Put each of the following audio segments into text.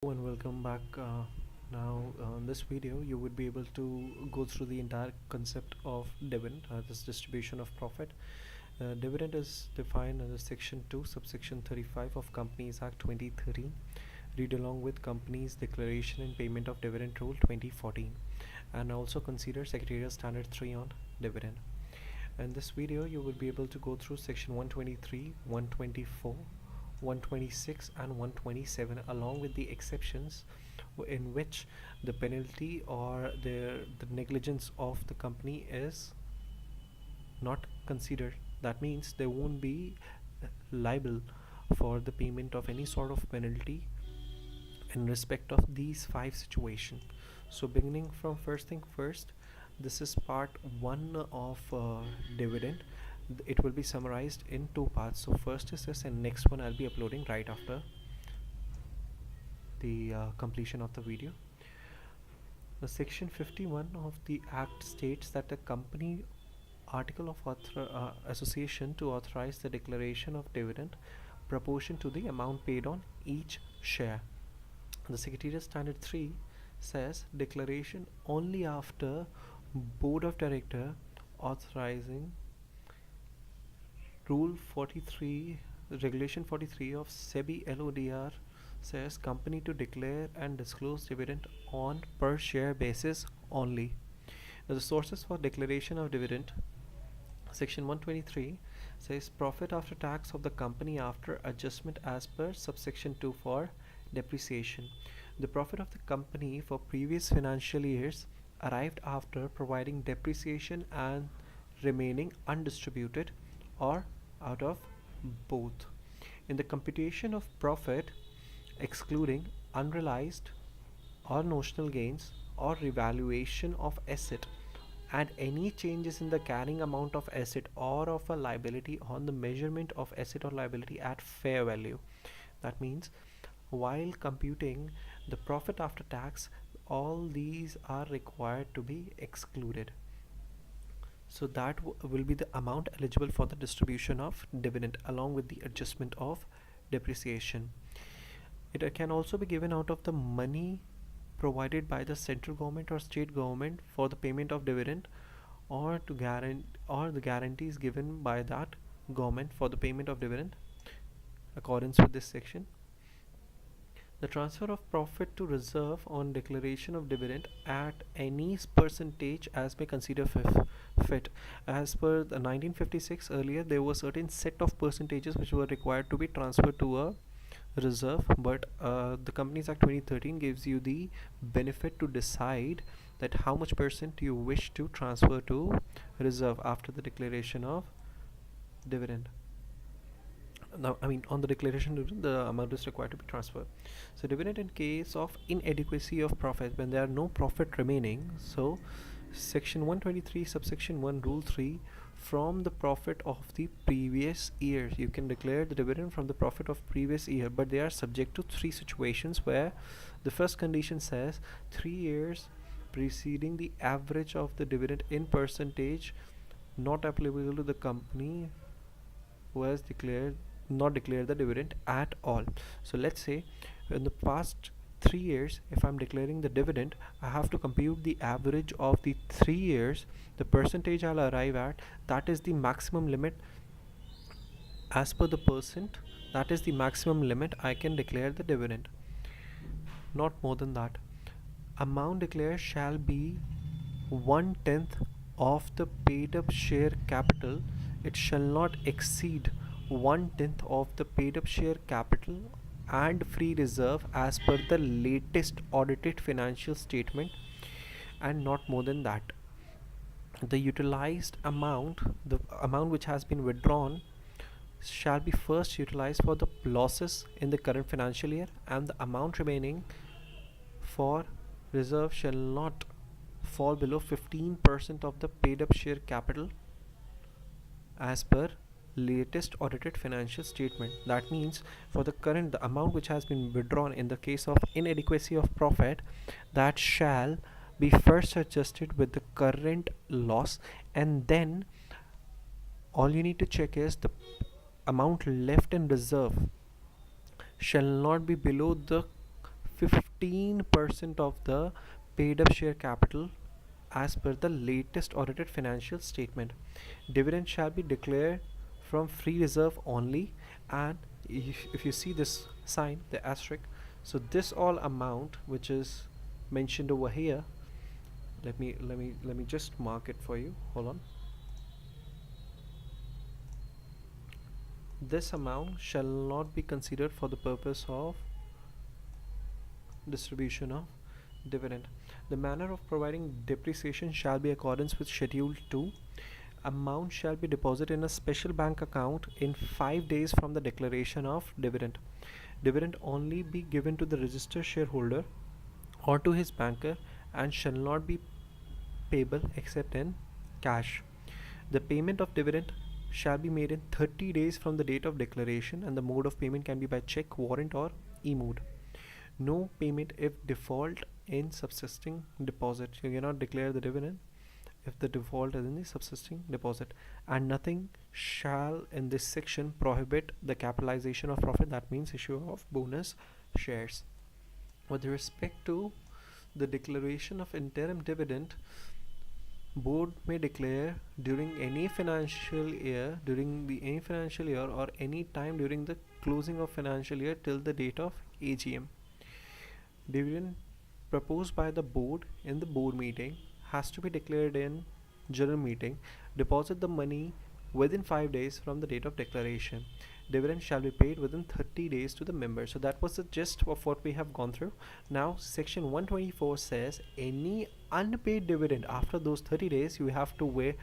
And welcome back. Now, in this video, you would be able to go through the entire concept of dividend, this distribution of profit. Dividend is defined under Section 2, subsection 35 of Companies Act 2013. Read along with Companies Declaration and Payment of Dividend Rule 2014, and also consider Secretarial Standard 3 on dividend. In this video, you will be able to go through Section 123, 124. 126 and 127 along with the exceptions in which the penalty or the negligence of the company is not considered. That means they won't be liable for the payment of any sort of penalty in respect of these five situations. So beginning from first thing first, this is part 1 of dividend. It will be summarized in two parts. So first is this, and next one I'll be uploading right after the completion of the video. The section 51 of the act states that the company article of association to authorize the declaration of dividend proportion to the amount paid on each share. The Secretarial Standard 3 says declaration only after board of director authorizing Rule 43, Regulation 43 of SEBI LODR says company to declare and disclose dividend on per share basis only. Now, the sources for declaration of dividend, Section 123 says profit after tax of the company after adjustment as per subsection 2 for depreciation. The profit of the company for previous financial years arrived after providing depreciation and remaining undistributed or out of both. In the computation of profit, excluding unrealized or notional gains or revaluation of asset and any changes in the carrying amount of asset or of a liability on the measurement of asset or liability at fair value. That means while computing the profit after tax, all these are required to be excluded. So that will be the amount eligible for the distribution of dividend along with the adjustment of depreciation. It can also be given out of the money provided by the central government or state government for the payment of dividend, or to the guarantees given by that government for the payment of dividend accordance with this section. The transfer of profit to reserve on declaration of dividend at any percentage as may consider fit. As per the 1956, earlier there was certain set of percentages which were required to be transferred to a reserve, but the Companies Act 2013 gives you the benefit to decide that how much percent you wish to transfer to reserve after the declaration of dividend. Now, on the declaration dividend, the amount is required to be transferred. So dividend in case of inadequacy of profit, when there are no profit remaining, so section 123 subsection 1 rule 3, from the profit of the previous year you can declare the dividend from the profit of previous year, but they are subject to three situations, where the first condition says 3 years preceding the average of the dividend in percentage not applicable to the company who has not declared the dividend at all. So let's say in the past 3 years, if I'm declaring the dividend, I have to compute the average of the 3 years. The percentage I'll arrive at, that is the maximum limit. As per the percent, that is the maximum limit I can declare the dividend, not more than that. Amount declared shall be 1/10 of the paid up share capital. It shall not exceed 1/10 of the paid up share capital and free reserve as per the latest audited financial statement, and not more than that. The utilized amount, the amount which has been withdrawn, shall be first utilized for the losses in the current financial year, and the amount remaining for reserve shall not fall below 15% of the paid up share capital as per latest audited financial statement. That means for the amount which has been withdrawn in the case of inadequacy of profit, that shall be first adjusted with the current loss, and then all you need to check is the amount left in reserve shall not be below the 15% of the paid up share capital as per the latest audited financial statement. Dividend shall be declared from free reserve only, and if you see this sign, the asterisk, so this all amount which is mentioned over here, let me just mark it for you. Hold on. This amount shall not be considered for the purpose of distribution of dividend. The manner of providing depreciation shall be accordance with Schedule 2. Amount shall be deposited in a special bank account in 5 days from the declaration of dividend. Dividend only be given to the registered shareholder or to his banker and shall not be payable except in cash. The payment of dividend shall be made in 30 days from the date of declaration, and the mode of payment can be by check, warrant, or e-mode. No payment if default in subsisting deposit. You cannot declare the dividend if the default is in the subsisting deposit, and nothing shall in this section prohibit the capitalization of profit, that means issue of bonus shares. With respect to the declaration of interim dividend, board may declare during any financial year or any time during the closing of financial year till the date of AGM. Dividend proposed by the board in the board meeting has to be declared in general meeting. Deposit the money within 5 days from the date of declaration. Dividend shall be paid within 30 days to the member. So that was the gist of what we have gone through. Now section 124 says any unpaid dividend after those 30 days, you have to weigh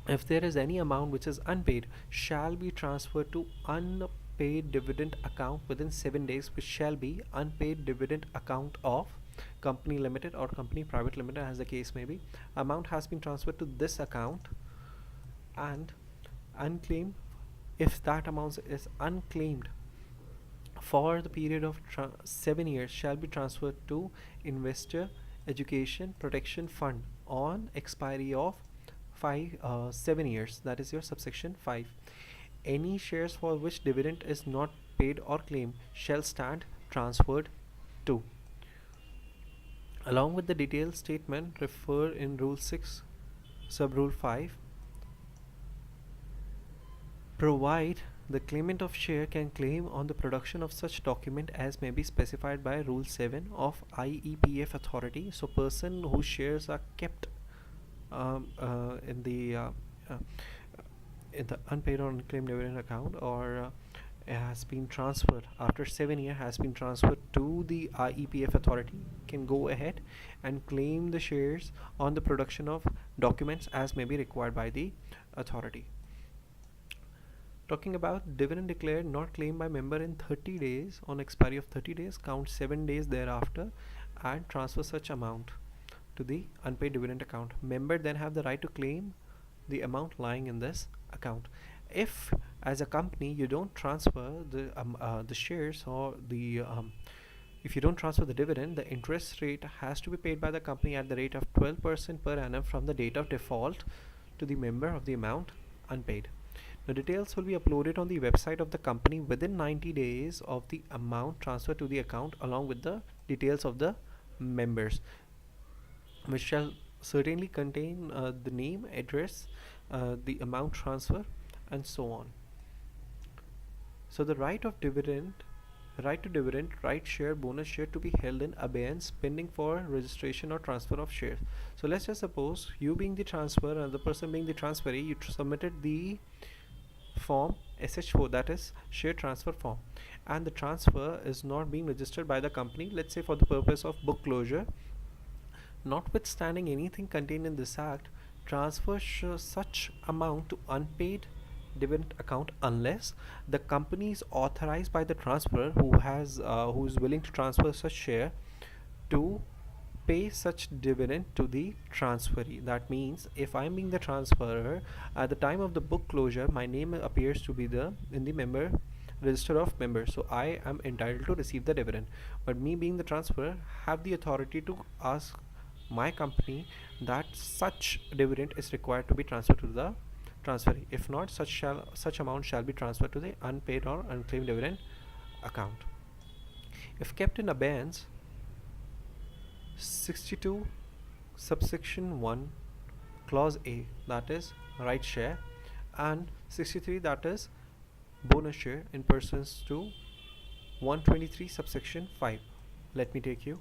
if there is any amount which is unpaid, shall be transferred to unpaid dividend account within 7 days, which shall be unpaid dividend account of company limited or company private limited, as the case may be. Amount has been transferred to this account, and unclaimed, if that amount is unclaimed for the period of 7 years, shall be transferred to investor education protection fund on expiry of 7 years, that is your subsection 5. Any shares for which dividend is not paid or claimed shall stand transferred to. Along with the detailed statement, refer in Rule 6, Sub Rule 5. Provide the claimant of share can claim on the production of such document as may be specified by Rule 7 of IEPF authority. So person whose shares are kept in the unpaid or unclaimed dividend account, or has been transferred after 7 years, has been transferred to the IEPF authority, can go ahead and claim the shares on the production of documents as may be required by the authority. Talking about dividend declared not claimed by member in 30 days, on expiry of 30 days, count 7 days thereafter and transfer such amount to the unpaid dividend account. Member then have the right to claim the amount lying in this account. If as a company you don't transfer the shares or the if you don't transfer the dividend, the interest rate has to be paid by the company at the rate of 12% per annum from the date of default to the member of the amount unpaid. The details will be uploaded on the website of the company within 90 days of the amount transferred to the account, along with the details of the members, which shall certainly contain the name, address, the amount transfer, and so on. So the right to dividend, right share, bonus share to be held in abeyance pending for registration or transfer of shares. So let's just suppose you being the transfer and the person being the transferee, you submitted the form SH4, that is share transfer form, and the transfer is not being registered by the company, let's say for the purpose of book closure. Notwithstanding anything contained in this act, transfer such amount to unpaid dividend account unless the company is authorized by the transferor who is willing to transfer such share to pay such dividend to the transferee. That means if I'm being the transferor, at the time of the book closure my name appears to be in the member register of members, so I am entitled to receive the dividend. But me being the transferor have the authority to ask my company that such dividend is required to be transferred to the transferee. If not, such amount shall be transferred to the unpaid or unclaimed dividend account. If kept in abeyance, 62 subsection 1 clause A, that is right share, and 63, that is bonus share, in pursuance to 123 subsection 5. Let me take you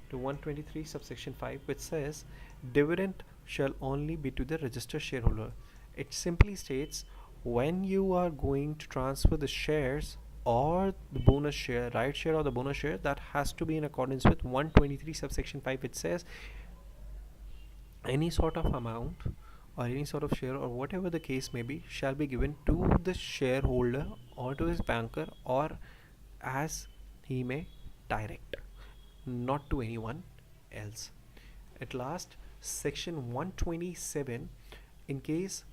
to 123 subsection 5, which says dividend shall only be to the registered shareholder. It simply states when you are going to transfer the shares or the bonus share, right share or the bonus share, that has to be in accordance with 123 subsection 5, which says any sort of amount or any sort of share or whatever the case may be shall be given to the shareholder or to his banker or as he may direct, not to anyone else. At last, section 127, in case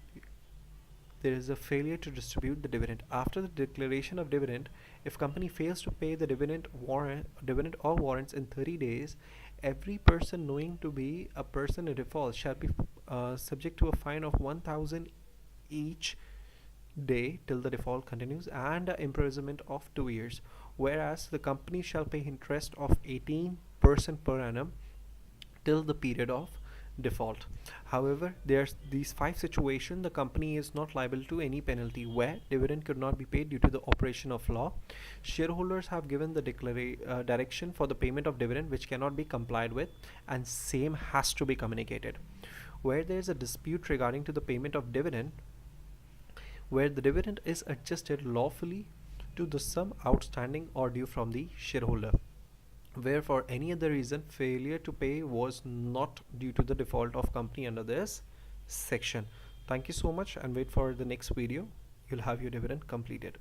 there is a failure to distribute the dividend after the declaration of dividend, if company fails to pay the dividend or warrants in 30 days, every person knowing to be a person in default shall be subject to a fine of 1000 each day till the default continues, and an imprisonment of 2 years, whereas the company shall pay interest of 18% per annum till the period of default. However, there's these 5 situations the company is not liable to any penalty: where dividend could not be paid due to the operation of law, shareholders have given the direction for the payment of dividend which cannot be complied with, and same has to be communicated; where there is a dispute regarding to the payment of dividend, where the dividend is adjusted lawfully to the sum outstanding or due from the shareholder, where for any other reason failure to pay was not due to the default of company under this section. Thank you so much, and wait for the next video. You'll have your dividend completed.